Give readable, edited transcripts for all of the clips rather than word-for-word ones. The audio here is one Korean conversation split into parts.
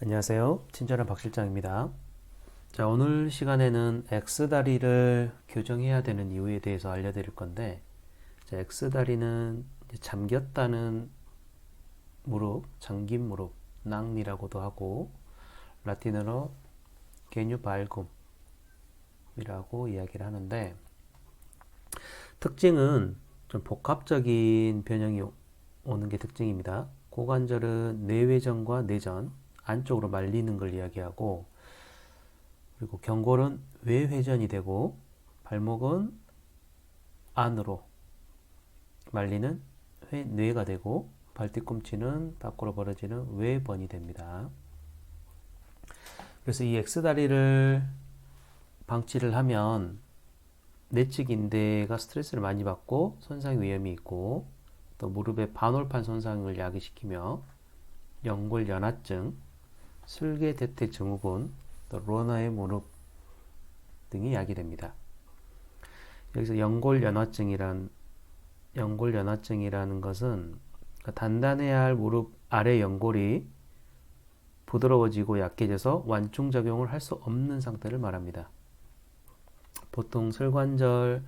안녕하세요. 친절한 박 실장입니다. 자, 오늘 시간에는 X다리를 교정해야 되는 이유에 대해서 알려드릴 건데, 자, X다리는 잠겼다는 무릎, 잠긴 무릎, 낭니라고도 하고, 라틴어로 게뉴발굼이라고 이야기를 하는데, 특징은 좀 복합적인 변형이 오는 게 특징입니다. 고관절은 내외전과 내전, 안쪽으로 말리는 걸 이야기하고, 그리고 경골은 외회전이 되고 발목은 안으로 말리는 뇌가 되고 발뒤꿈치는 밖으로 벌어지는 외번이 됩니다. 그래서 이 X다리를 방치를 하면 내측 인대가 스트레스를 많이 받고 손상 위험이 있고, 또 무릎의 반홀판 손상을 야기시키며 연골 연화증, 슬개 대퇴 증후군, 또 로너의 무릎 등이 야기됩니다. 여기서 연골 연화증이라는 것은 단단해야 할 무릎 아래 연골이 부드러워지고 약해져서 완충작용을 할 수 없는 상태를 말합니다. 보통 설관절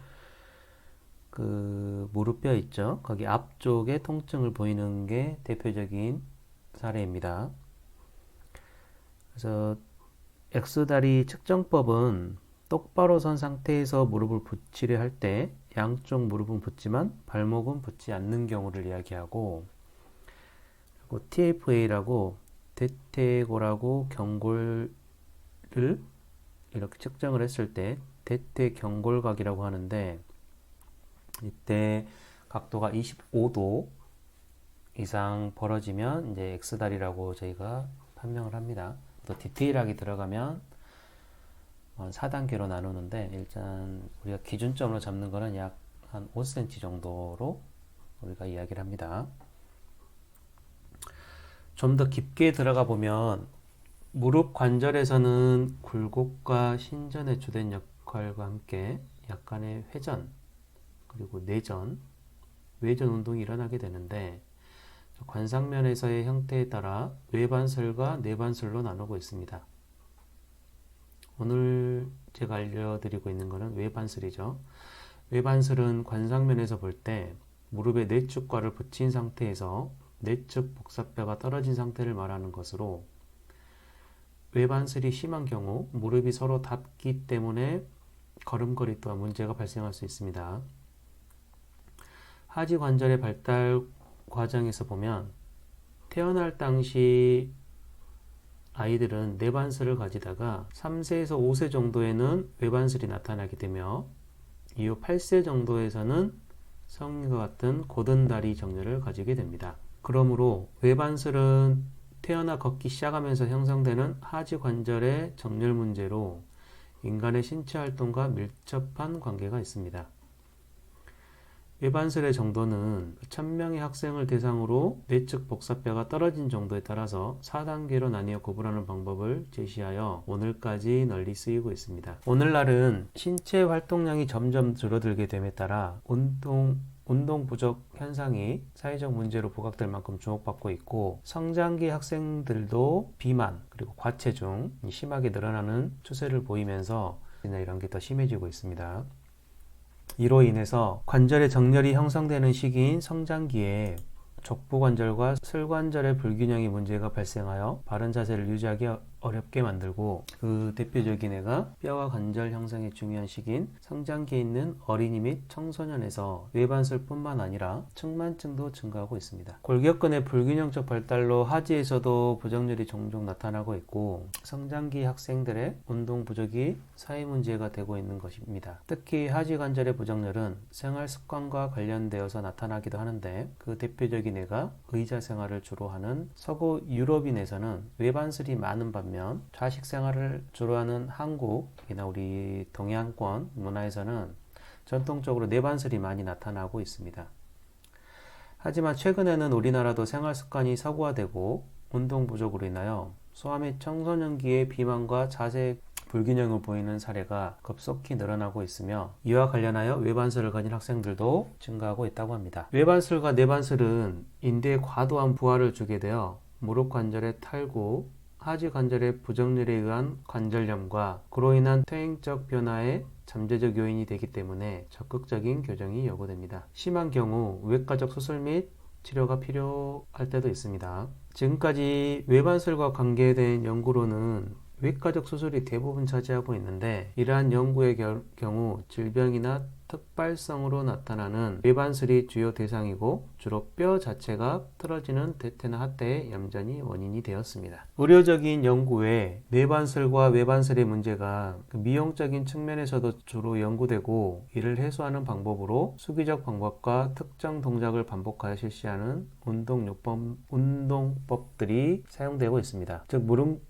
그 무릎뼈 있죠? 거기 앞쪽에 통증을 보이는 게 대표적인 사례입니다. 그래서 X다리 측정법은 똑바로 선 상태에서 무릎을 붙이려 할 때 양쪽 무릎은 붙지만 발목은 붙지 않는 경우를 이야기하고, 그리고 TFA라고 대퇴골하고 경골을 이렇게 측정을 했을 때 대퇴 경골각이라고 하는데, 이때 각도가 25도 이상 벌어지면 이제 X다리라고 저희가 판명을 합니다. 더 디테일하게 들어가면 4단계로 나누는데, 일단 우리가 기준점으로 잡는 거는 약 한 5cm 정도로 우리가 이야기를 합니다. 좀 더 깊게 들어가 보면 무릎 관절에서는 굴곡과 신전의 주된 역할과 함께 약간의 회전, 그리고 내전, 외전 운동이 일어나게 되는데, 관상면에서의 형태에 따라 외반슬과 내반슬로 나누고 있습니다. 오늘 제가 알려드리고 있는 것은 외반슬이죠. 외반슬은 관상면에서 볼 때 무릎에 내측과를 붙인 상태에서 내측 복사뼈가 떨어진 상태를 말하는 것으로, 외반슬이 심한 경우 무릎이 서로 닿기 때문에 걸음걸이 또한 문제가 발생할 수 있습니다. 하지 관절의 발달 과정에서 보면 태어날 당시 아이들은 내반슬을 가지다가 3세에서 5세 정도에는 외반슬이 나타나게 되며, 이후 8세 정도에서는 성인과 같은 고든다리 정렬을 가지게 됩니다. 그러므로 외반슬은 태어나 걷기 시작하면서 형성되는 하지 관절의 정렬 문제로 인간의 신체 활동과 밀접한 관계가 있습니다. 외반슬의 정도는 1000명의 학생을 대상으로 내측 복사뼈가 떨어진 정도에 따라서 4단계로 나뉘어 구분하는 방법을 제시하여 오늘까지 널리 쓰이고 있습니다. 오늘날은 신체 활동량이 점점 줄어들게 됨에 따라 운동 부족 현상이 사회적 문제로 부각될 만큼 주목받고 있고, 성장기 학생들도 비만 그리고 과체중이 심하게 늘어나는 추세를 보이면서 이런 게 더 심해지고 있습니다. 이로 인해서 관절의 정렬이 형성되는 시기인 성장기에 족부관절과 슬관절의 불균형이 문제가 발생하여 바른 자세를 유지하기 어렵게 만들고, 그 대표적인 애가 뼈와 관절 형성에 중요한 시기인 성장기에 있는 어린이 및 청소년에서 외반슬뿐만 아니라 측만증도 증가하고 있습니다. 골격근의 불균형적 발달로 하지에서도 부정렬이 종종 나타나고 있고, 성장기 학생들의 운동 부족이 사회 문제가 되고 있는 것입니다. 특히 하지 관절의 부정렬은 생활 습관과 관련되어서 나타나기도 하는데, 그 대표적인 애가 의자 생활을 주로 하는 서구 유럽인에서는 외반슬이 많은 반면 좌식 생활을 주로 하는 한국이나 우리 동양권 문화에서는 전통적으로 내반슬이 많이 나타나고 있습니다. 하지만 최근에는 우리나라도 생활 습관이 서구화되고 운동 부족으로 인하여 소아 및 청소년기의 비만과 자세 불균형을 보이는 사례가 급속히 늘어나고 있으며, 이와 관련하여 외반슬을 가진 학생들도 증가하고 있다고 합니다. 외반슬과 내반슬은 인대에 과도한 부하를 주게 되어 무릎 관절의 탈구, 하지 관절의 부정렬에 의한 관절염과 그로 인한 퇴행적 변화의 잠재적 요인이 되기 때문에 적극적인 교정이 요구됩니다. 심한 경우 외과적 수술 및 치료가 필요할 때도 있습니다. 지금까지 외반슬과 관계된 연구로는 외과적 수술이 대부분 차지하고 있는데, 이러한 연구의 경우 질병이나 특발성으로 나타나는 외반슬이 주요 대상이고 주로 뼈 자체가 틀어지는 대퇴나 하태의 얌전히 원인이 되었습니다. 의료적인 연구 외에 내반슬과 외반슬의 문제가 미용적인 측면에서도 주로 연구되고, 이를 해소하는 방법으로 수기적 방법과 특정 동작을 반복하여 실시하는 운동법들이 사용되고 있습니다. 즉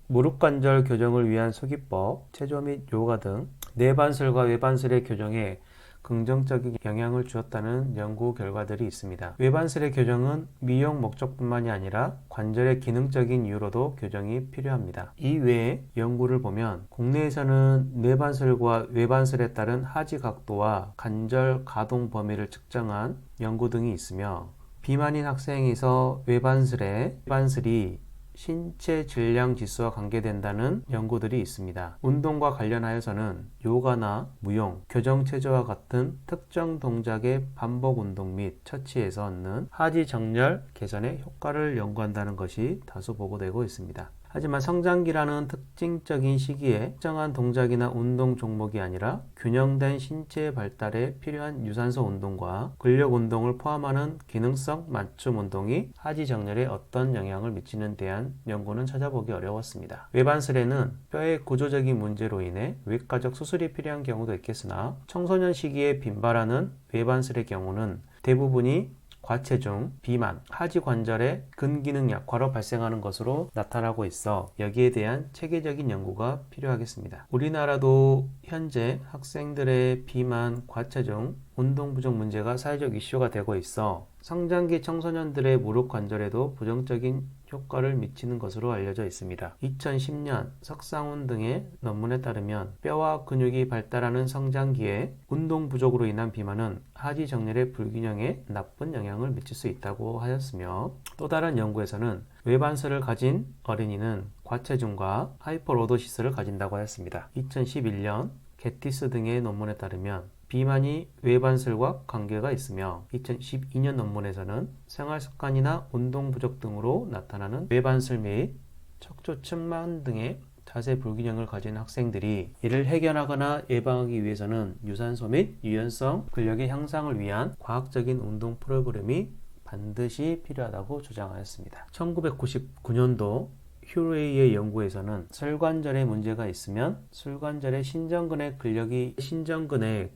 무릎 관절 교정을 위한 수기법, 체조 및 요가 등 내반슬과 외반슬의 교정에 긍정적인 영향을 주었다는 연구 결과들이 있습니다. 외반슬의 교정은 미용 목적뿐만이 아니라 관절의 기능적인 이유로도 교정이 필요합니다. 이 외에 연구를 보면 국내에서는 내반슬과 외반슬에 따른 하지 각도와 관절 가동 범위를 측정한 연구 등이 있으며, 비만인 학생에서 외반슬이 신체 질량 지수와 관계된다는 연구들이 있습니다. 운동과 관련하여서는 요가나 무용, 교정 체조와 같은 특정 동작의 반복 운동 및 처치에서 얻는 하지 정렬 개선의 효과를 연구한다는 것이 다수 보고되고 있습니다. 하지만 성장기라는 특징적인 시기에 특정한 동작이나 운동 종목이 아니라 균형된 신체 발달에 필요한 유산소 운동과 근력 운동을 포함하는 기능성 맞춤 운동이 하지 정렬에 어떤 영향을 미치는 대한 연구는 찾아보기 어려웠습니다. 외반슬에는 뼈의 구조적인 문제로 인해 외과적 수술이 필요한 경우도 있겠으나, 청소년 시기에 빈발하는 외반슬의 경우는 대부분이 과체중, 비만, 하지 관절의 근기능 약화로 발생하는 것으로 나타나고 있어 여기에 대한 체계적인 연구가 필요하겠습니다. 우리나라도 현재 학생들의 비만, 과체중, 운동 부족 문제가 사회적 이슈가 되고 있어 성장기 청소년들의 무릎 관절에도 부정적인 효과를 미치는 것으로 알려져 있습니다. 2010년 석상훈 등의 논문에 따르면 뼈와 근육이 발달하는 성장기에 운동 부족으로 인한 비만은 하지 정렬의 불균형에 나쁜 영향을 미칠 수 있다고 하였으며, 또 다른 연구에서는 외반슬을 가진 어린이는 과체중과 하이퍼로도시스를 가진다고 하였습니다. 2011년 게티스 등의 논문에 따르면 비만이 외반슬과 관계가 있으며, 2012년 논문에서는 생활습관이나 운동 부족 등으로 나타나는 외반슬 및 척추 측만 등의 자세 불균형을 가진 학생들이 이를 해결하거나 예방하기 위해서는 유산소 및 유연성 근력의 향상을 위한 과학적인 운동 프로그램이 반드시 필요하다고 주장하였습니다. 1999년도 휴레이의 연구에서는 설관절에 문제가 있으면 설관절의 신전근의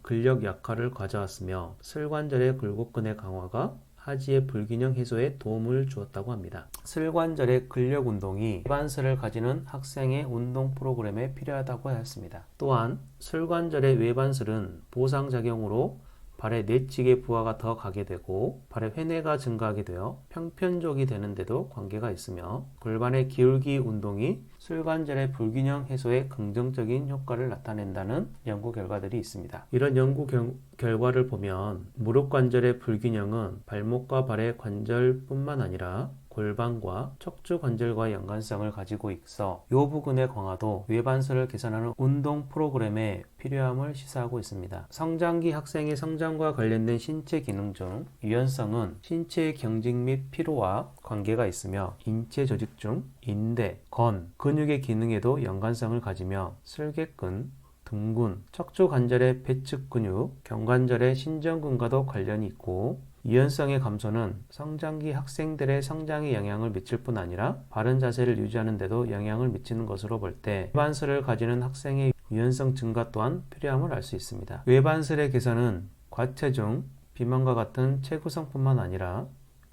근력 약화를 가져왔으며, 설관절의 굴곡근의 강화가 하지의 불균형 해소에 도움을 주었다고 합니다. 설관절의 근력 운동이 외반슬을 가지는 학생의 운동 프로그램에 필요하다고 하였습니다. 또한 설관절의 외반슬은 보상작용으로 발의 내측의 부하가 더 가게 되고 발의 회내가 증가하게 되어 평편족이 되는데도 관계가 있으며, 골반의 기울기 운동이 설관절의 불균형 해소에 긍정적인 효과를 나타낸다는 연구 결과들이 있습니다. 이런 연구 결과를 보면 무릎 관절의 불균형은 발목과 발의 관절뿐만 아니라 골반과 척추 관절과의 연관성을 가지고 있어 이 부근의 강화도 외반슬을 개선하는 운동 프로그램에 필요함을 시사하고 있습니다. 성장기 학생의 성장과 관련된 신체 기능 중 유연성은 신체의 경직 및 피로와 관계가 있으며, 인체 조직 중 인대, 건, 근육의 기능에도 연관성을 가지며 슬개근, 등근, 척추 관절의 배측 근육, 경관절의 신전근과도 관련이 있고, 유연성의 감소는 성장기 학생들의 성장에 영향을 미칠 뿐 아니라 바른 자세를 유지하는 데도 영향을 미치는 것으로 볼 때 외반슬을 가지는 학생의 유연성 증가 또한 필요함을 알 수 있습니다. 외반슬의 개선은 과체중, 비만과 같은 체구성뿐만 아니라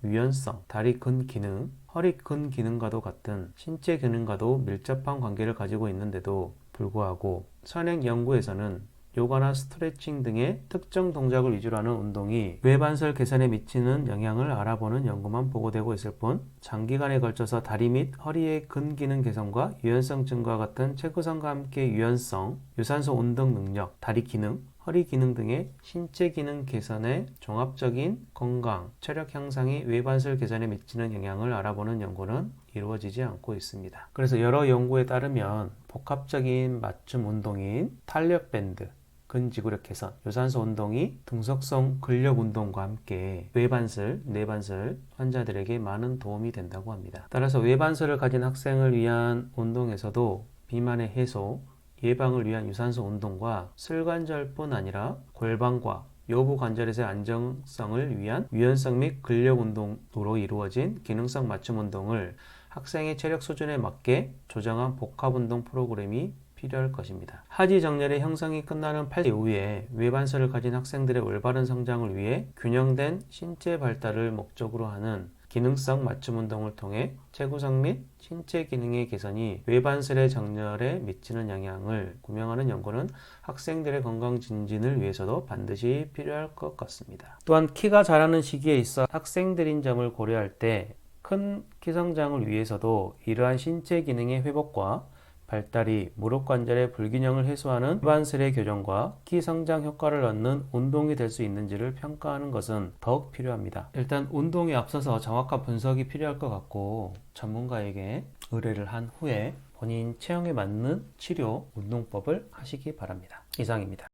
유연성, 다리 근 기능, 허리 근 기능과도 같은 신체 기능과도 밀접한 관계를 가지고 있는데도 불구하고 선행 연구에서는 요가나 스트레칭 등의 특정 동작을 위주로 하는 운동이 외반슬 개선에 미치는 영향을 알아보는 연구만 보고되고 있을 뿐, 장기간에 걸쳐서 다리 및 허리의 근기능 개선과 유연성 증가와 같은 체구성과 함께 유연성, 유산소 운동 능력, 다리 기능, 허리 기능 등의 신체 기능 개선에 종합적인 건강, 체력 향상이 외반슬 개선에 미치는 영향을 알아보는 연구는 이루어지지 않고 있습니다. 그래서 여러 연구에 따르면 복합적인 맞춤 운동인 탄력 밴드, 근지구력 개선, 유산소 운동이 등속성 근력 운동과 함께 외반슬, 내반슬 환자들에게 많은 도움이 된다고 합니다. 따라서 외반슬을 가진 학생을 위한 운동에서도 비만의 해소, 예방을 위한 유산소 운동과 슬관절뿐 아니라 골반과 요부 관절에서의 안정성을 위한 유연성 및 근력 운동으로 이루어진 기능성 맞춤 운동을 학생의 체력 수준에 맞게 조정한 복합 운동 프로그램이 필요할 것입니다. 하지 정렬의 형성이 끝나는 8세 이후에 외반슬을 가진 학생들의 올바른 성장을 위해 균형된 신체 발달을 목적으로 하는 기능성 맞춤 운동을 통해 체구성 및 신체 기능의 개선이 외반슬의 정렬에 미치는 영향을 규명하는 연구는 학생들의 건강 증진을 위해서도 반드시 필요할 것 같습니다. 또한 키가 자라는 시기에 있어 학생들인 점을 고려할 때 큰 키 성장을 위해서도 이러한 신체 기능의 회복과 발달이 무릎 관절의 불균형을 해소하는 외반슬의 교정과 키 성장 효과를 얻는 운동이 될 수 있는지를 평가하는 것은 더욱 필요합니다. 일단 운동에 앞서서 정확한 분석이 필요할 것 같고 전문가에게 의뢰를 한 후에 본인 체형에 맞는 치료, 운동법을 하시기 바랍니다. 이상입니다.